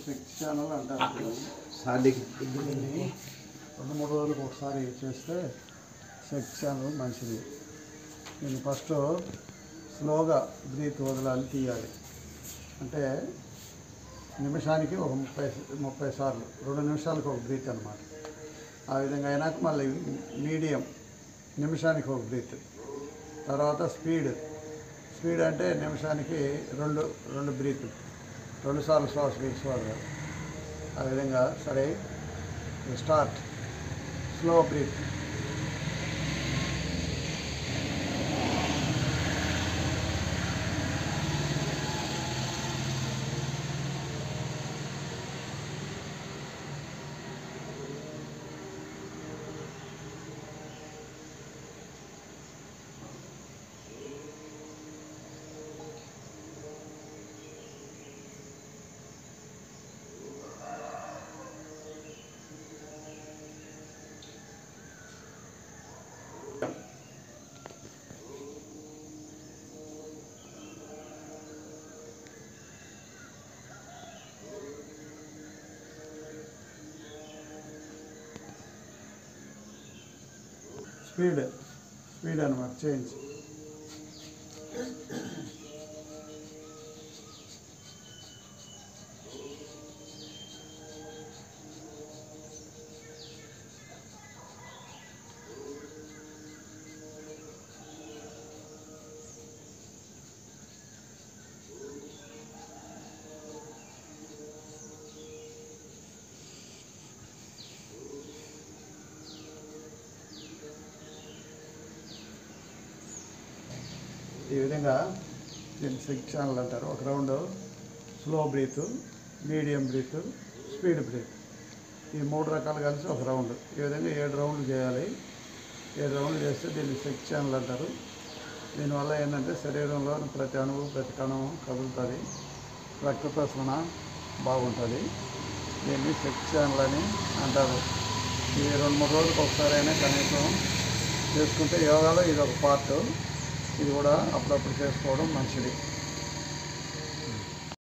శక్తి channel అంటారు. దీన్ని 2-3 రోజులకు ఒకసారి చేస్తే శక్తి ఛానల్ మంచిది. దీన్ని ఫస్ట్ స్లోగా బ్రీత్ వదలాలి, తీయాలి. అంటే నిమిషానికి ఒక 30 సార్లు, 2 నిమిషాలకు ఒక బ్రీత్ అన్నమాట. ఆ విధంగా అయినాక మళ్ళీ మీడియం, నిమిషానికి ఒక బ్రీత్. తర్వాత స్పీడ్ అంటే నిమిషానికి 2 బ్రీత్, 2 సార్లు శ్వాస పీల్చుకోవాలి. ఆ విధంగా సరే. స్టార్ట్. Slow breath. స్పీడ్ అన్నమాట. చేంజ్. ఈ విధంగా దీన్ని శక్తి ఛానల్ అంటారు. ఒక round slow breath, medium breath, speed breath, ఈ 3 రకాలు కలిసి ఒక రౌండ్. ఈ విధంగా 7 రౌండ్లు చేయాలి. 7 రౌండ్లు చేస్తే దీన్ని శక్తి ఛానల్ అంటారు. దీనివల్ల ఏంటంటే శరీరంలో ప్రతి అణువు, ప్రతి కణము కదులుతుంది, రక్త ప్రసరణ బాగుంటుంది. దీన్ని శక్తి ఛానల్ అని అంటారు. ఈ 2-3 రోజులకు ఒకసారి అయినా కనీసం చేసుకుంటే యోగాలో ఇది ఒక పార్ట్. ఇది కూడా అప్పుడప్పుడు చేసుకోవడం మంచిది.